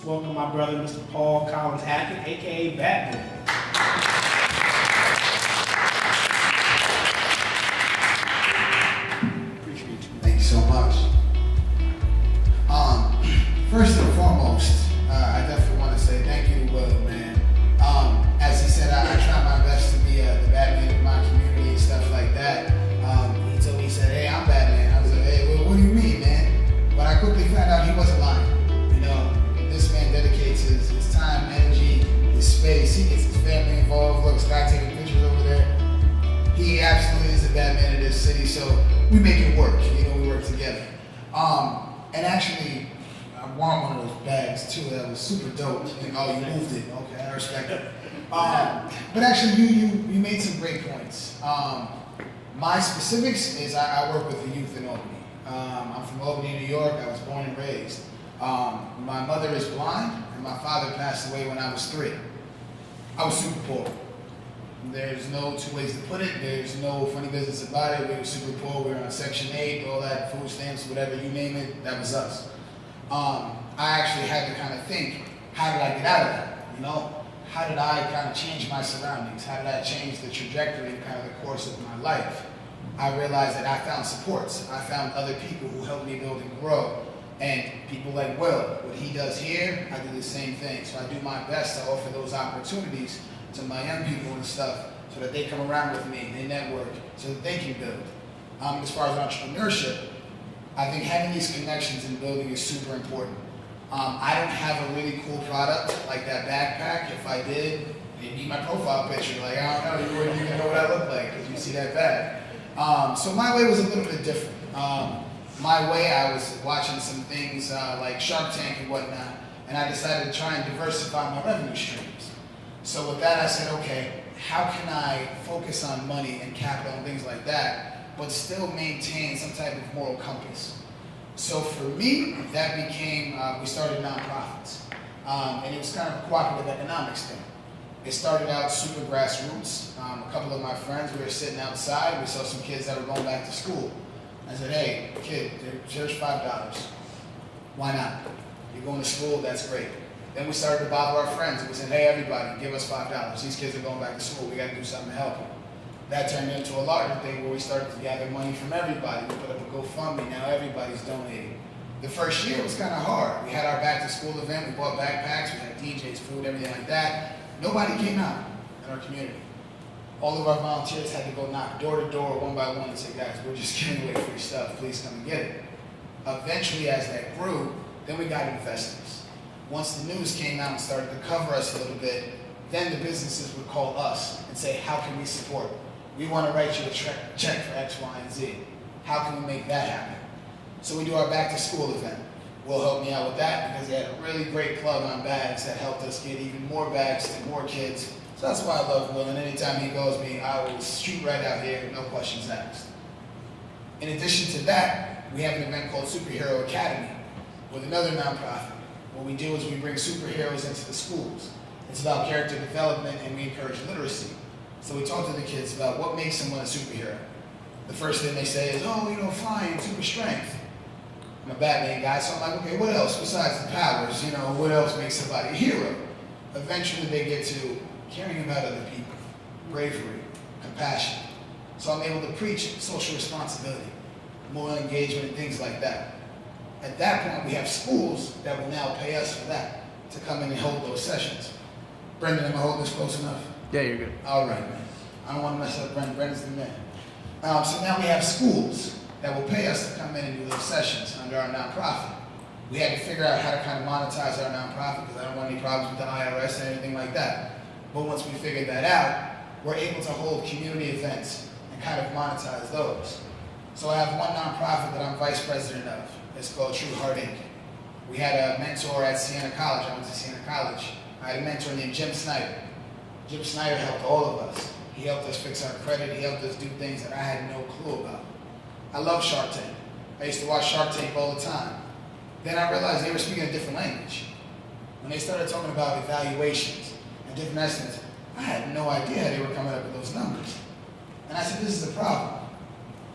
Let's welcome my brother, Mr. Paul Collins-Hackett, aka Batman. Appreciate you. Thank you so much. First and foremost, I definitely want to say thank you to Will, man. As he said, I try my best to be the Batman of my community and stuff like that. He told me, he said, hey, I'm Batman. I was like, hey, well, what do you mean, man? But I quickly found out he wasn't lying. You know, this man dedicates his time, energy, his space. He gets his family involved. Look, Scott taking pictures over there. He absolutely is the Batman of this city, so we make it work. You know, we work together. And actually, I want one of those bags too. That was super dope. And, oh, you moved it. Okay, I respect it. But actually, you made some great points. My specifics is I work with the youth in Albany. I'm from Albany, New York. I was born and raised. My mother is blind, and my father passed away when I was 3. I was super poor. There's no two ways to put it. There's no funny business about it. We were super poor. We were on Section 8, all that, food stamps, whatever you name it, that was us. I actually had to kind of think, how did I get out of that? You know, how did I kind of change my surroundings? How did I change the trajectory and kind of the course of my life? I realized that I found supports. I found other people who helped me build and grow. And people like Will, what he does here, I do the same thing. So I do my best to offer those opportunities to my young people and stuff so that they come around with me, they network, so that they can build. As far as entrepreneurship, I think having these connections and building is super important. I don't have a really cool product like that backpack. If I did, it'd be my profile picture. Like, I don't know, you wouldn't even know what I look like because you see that bag. So my way was a little bit different. My way, I was watching some things like Shark Tank and whatnot, and I decided to try and diversify my revenue streams. So with that, I said, okay, how can I focus on money and capital and things like that, but still maintain some type of moral compass? So for me, that became, we started nonprofits. And it was kind of a cooperative economics thing. It started out super grassroots. A couple of my friends, we were sitting outside, we saw some kids that were going back to school. I said, hey, kid, here's $5. Why not? You're going to school, that's great. Then we started to bother our friends and we said, hey, everybody, give us $5. These kids are going back to school, we got to do something to help them. That turned into a larger thing where we started to gather money from everybody. We put up a GoFundMe, now everybody's donating. The first year was kind of hard. We had our back to school event, we bought backpacks, we had DJs, food, everything like that. Nobody came out in our community. All of our volunteers had to go knock door to door, one by one, and say, guys, we're just giving away free stuff, please come and get it. Eventually, as that grew, then we got investors. Once the news came out and started to cover us a little bit, then the businesses would call us and say, how can we support? We want to write you a check for X, Y, and Z. How can we make that happen? So we do our back to school event. Will help me out with that because they had a really great plug on bags that helped us get even more bags to more kids. So that's why I love Will, and anytime he goes me, I will shoot right out here, no questions asked. In addition to that, we have an event called Superhero Academy with another nonprofit. What we do is we bring superheroes into the schools. It's about character development and we encourage literacy. So we talk to the kids about what makes someone a superhero. The first thing they say is, oh, you know, flying, super strength. I'm a Batman guy, so I'm like, okay, what else besides the powers? You know, what else makes somebody a hero? Eventually they get to caring about other people, bravery, compassion. So I'm able to preach social responsibility, moral engagement, and things like that. At that point, we have schools that will now pay us for that, to come in and hold those sessions. Brendan, am I holding this close enough? Yeah, you're good. All right, man. I don't want to mess up Brendan. Brendan's the man. So now we have schools that will pay us to come in and do those sessions under our nonprofit. We had to figure out how to kind of monetize our nonprofit because I don't want any problems with the IRS or anything like that. But once we figured that out, we're able to hold community events and kind of monetize those. So I have one nonprofit that I'm vice president of. It's called Truheart Inc. We had a mentor at Siena College. I went to Siena College. I had a mentor named Jim Snyder. Jim Snyder helped all of us. He helped us fix our credit. He helped us do things that I had no clue about. I love Shark Tank. I used to watch Shark Tank all the time. Then I realized they were speaking a different language. When they started talking about evaluations and different estimates, I had no idea they were coming up with those numbers. And I said, this is the problem.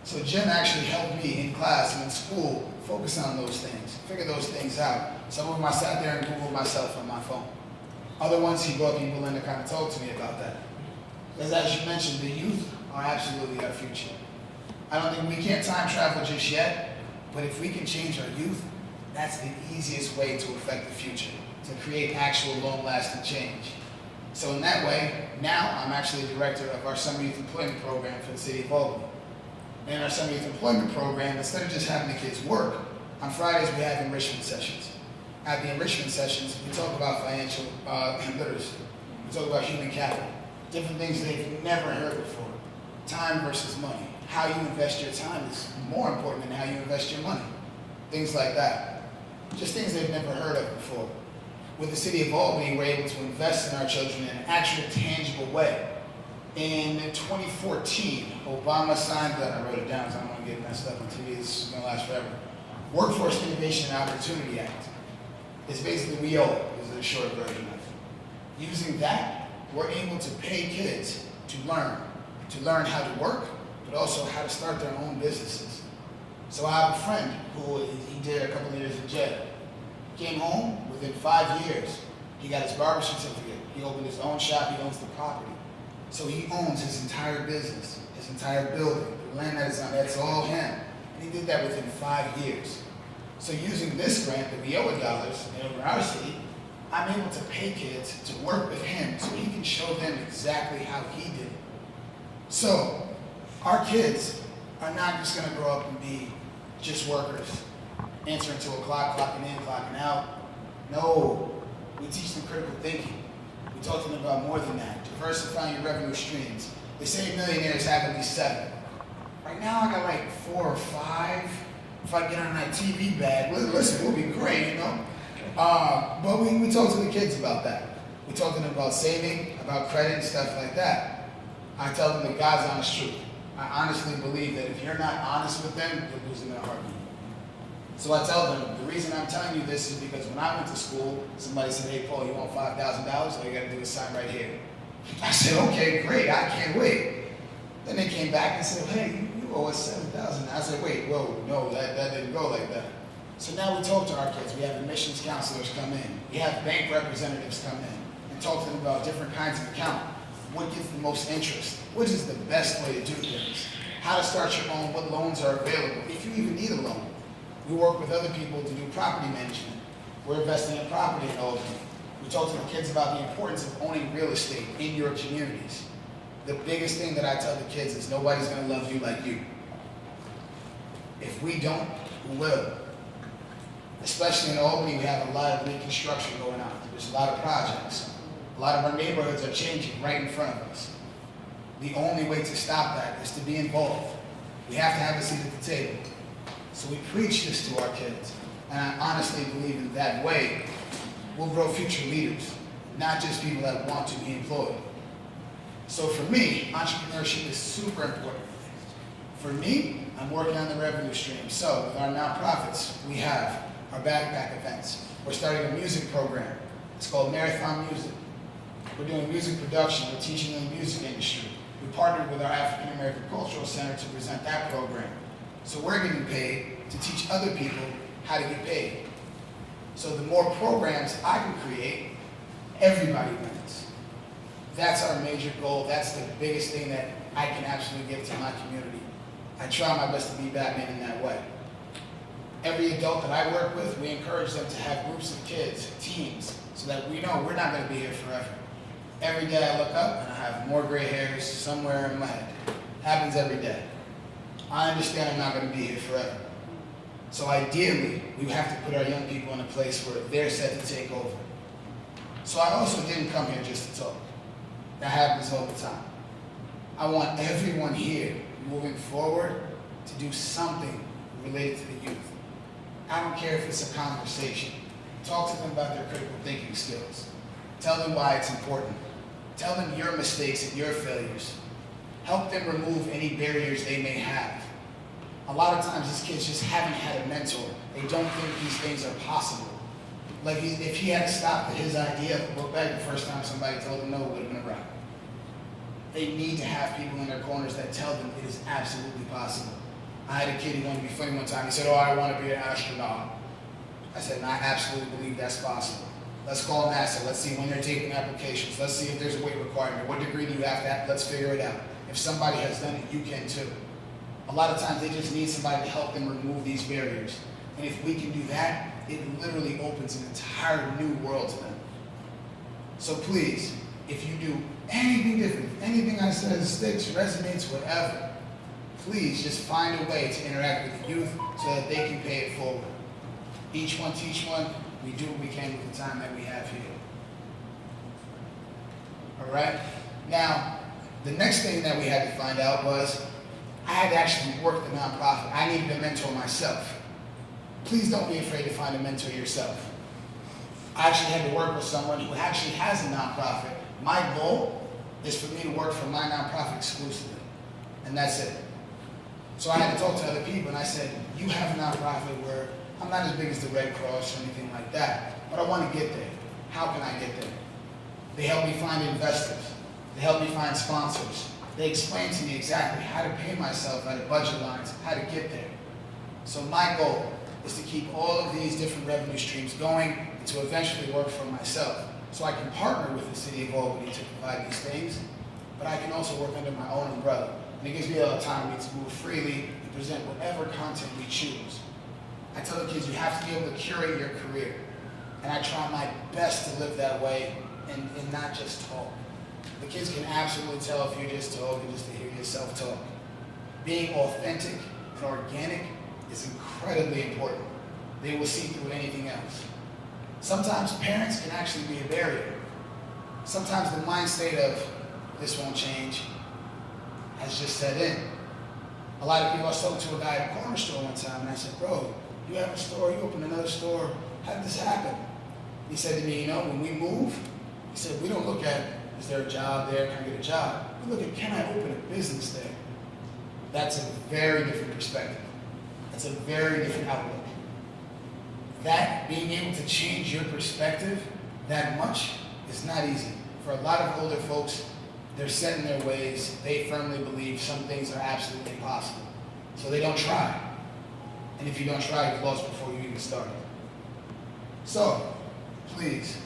So Jim actually helped me in class and in school focus on those things, figure those things out. Some of them I sat there and Googled myself on my phone. Other ones, he brought people in to kind of talk to me about that. Because as you mentioned, the youth are absolutely our future. I don't think we can't time travel just yet, but if we can change our youth, that's the easiest way to affect the future, to create actual long-lasting change. So in that way, now I'm actually the director of our Summer Youth Employment Program for the City of Albany. And in our Summer Youth Employment Program, instead of just having the kids work, on Fridays we have enrichment sessions. At the enrichment sessions, we talk about financial literacy. We talk about human capital, different things they've never heard before. Time versus money. How you invest your time is more important than how you invest your money. Things like that. Just things they've never heard of before. With the City of Albany, we're able to invest in our children in an actual, tangible way. In 2014, Obama signed that. I wrote it down because I don't want to get messed up on TV. This is going to last forever. Workforce Innovation and Opportunity Act. It's basically WIO, is the short version of it. Using that, we're able to pay kids to learn how to work, but also how to start their own businesses. So I have a friend who he did a couple of years in jail. Came home, within 5 years, he got his barber certificate. He opened his own shop, he owns the property. So he owns his entire business, his entire building, the land that is on, that's all him. And he did that within 5 years. So using this grant, the WIO dollars, in our city, I'm able to pay kids to work with him so he can show them exactly how he did it. So our kids are not just going to grow up and be just workers, answering to a clock, clocking in, clocking out. No, we teach them critical thinking. We talk to them about more than that, diversifying your revenue streams. They say millionaires have at least 7. Right now I got like 4 or 5. If I get on that TV bag, listen, we'll be great, you know? But we talk to the kids about that. We talk to them about saving, about credit and stuff like that. I tell them the God's honest truth. I honestly believe that if you're not honest with them, you're losing their heartbeat. So I tell them, the reason I'm telling you this is because when I went to school, somebody said, hey, Paul, you want $5,000? All you gotta do is sign right here. I said, okay, great, I can't wait. Then they came back and said, hey, you owe us $7,000. I said, wait, whoa, no, that didn't go like that. So now we talk to our kids. We have admissions counselors come in. We have bank representatives come in and talk to them about different kinds of account. What gets the most interest? What is the best way to do things? How to start your own, what loans are available, if you even need a loan. We work with other people to do property management. We're investing in property in Albany. We talk to the kids about the importance of owning real estate in your communities. The biggest thing that I tell the kids is nobody's gonna love you like you. If we don't, who will? Especially in Albany, we have a lot of reconstruction going on. There's a lot of projects. A lot of our neighborhoods are changing right in front of us. The only way to stop that is to be involved. We have to have a seat at the table. So we preach this to our kids. And I honestly believe in that way, we'll grow future leaders, not just people that want to be employed. So for me, entrepreneurship is super important. For me, I'm working on the revenue stream. So with our nonprofits, we have our backpack events. We're starting a music program. It's called Marathon Music. We're doing music production. We're teaching in the music industry. We partnered with our African American Cultural Center to present that program. So we're getting paid to teach other people how to get paid. So the more programs I can create, everybody wins. That's our major goal. That's the biggest thing that I can absolutely give to my community. I try my best to be Batman in that way. Every adult that I work with, we encourage them to have groups of kids, teams, so that we know we're not going to be here forever. Every day I look up and I have more gray hairs somewhere in my head. Happens every day. I understand I'm not going to be here forever. So ideally, we have to put our young people in a place where they're set to take over. So I also didn't come here just to talk. That happens all the time. I want everyone here moving forward to do something related to the youth. I don't care if it's a conversation. Talk to them about their critical thinking skills. Tell them why it's important. Tell them your mistakes and your failures. Help them remove any barriers they may have. A lot of times these kids just haven't had a mentor. They don't think these things are possible. Like if he had stopped at his idea of a book bag the first time somebody told him no, it would have been a wrap. They need to have people in their corners that tell them it is absolutely possible. I had a kid who wanted to be funny one time. He said, oh, I want to be an astronaut. I said, and I absolutely believe that's possible. Let's call NASA. Let's see when they're taking applications. Let's see if there's a weight requirement. What degree do you have to have? Let's figure it out. If somebody has done it, you can too. A lot of times they just need somebody to help them remove these barriers. And if we can do that, it literally opens an entire new world to them. So please, if you do anything different, if anything I said sticks, resonates, whatever, please just find a way to interact with the youth so that they can pay it forward. Each one teach one. We do what we can with the time that we have here. All right? Now, the next thing that we had to find out was I had to actually work the nonprofit. I needed a mentor myself. Please don't be afraid to find a mentor yourself. I actually had to work with someone who actually has a nonprofit. My goal is for me to work for my nonprofit exclusively, and that's it. So I had to talk to other people, and I said, you have a nonprofit where I'm not as big as the Red Cross or anything like that, but I want to get there. How can I get there? They help me find investors. They help me find sponsors. They explain to me exactly how to pay myself out of budget lines, how to get there. So my goal is to keep all of these different revenue streams going and to eventually work for myself. So I can partner with the City of Albany to provide these things, but I can also work under my own umbrella. And it gives me the autonomy to move freely and present whatever content we choose. I tell the kids you have to be able to curate your career. And I try my best to live that way and not just talk. The kids can absolutely tell if you're just talking just to hear yourself talk. Being authentic and organic is incredibly important. They will see through anything else. Sometimes parents can actually be a barrier. Sometimes the mind state of this won't change has just set in. A lot of people, I was talking to a guy at a corner store one time and I said, bro, you have a store, you open another store, how did this happen? He said to me, you know, when we move, he said, we don't look at, is there a job there, can I get a job? We look at, can I open a business there? That's a very different perspective. That's a very different outlook. That, being able to change your perspective that much is not easy. For a lot of older folks, they're set in their ways. They firmly believe some things are absolutely impossible. So they don't try. And if you don't try, you've lost before you even started. So, please,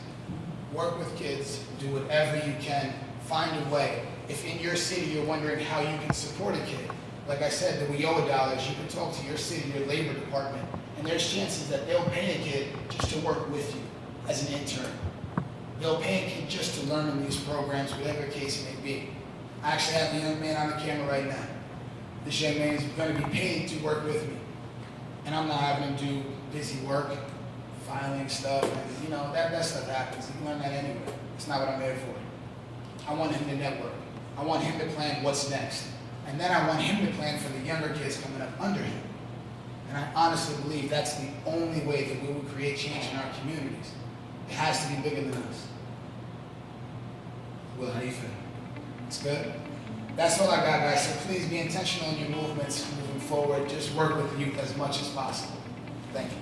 work with kids, do whatever you can, find a way. If in your city you're wondering how you can support a kid, like I said, the WIOA dollars, you can talk to your city, your labor department, and there's chances that they'll pay a kid just to work with you as an intern. They'll pay a kid just to learn in these programs, whatever the case may be. I actually have the young man on the camera right now. This young man is going to be paid to work with me. And I'm not having him do busy work, filing stuff, and you know, that stuff happens. You can learn that anyway. It's not what I'm there for. I want him to network. I want him to plan what's next. And then I want him to plan for the younger kids coming up under him. And I honestly believe that's the only way that we will create change in our communities. It has to be bigger than us. Will, how do you feel? It's good? That's all I got, guys. So please be intentional in your movements moving forward. Just work with the youth as much as possible. Thank you.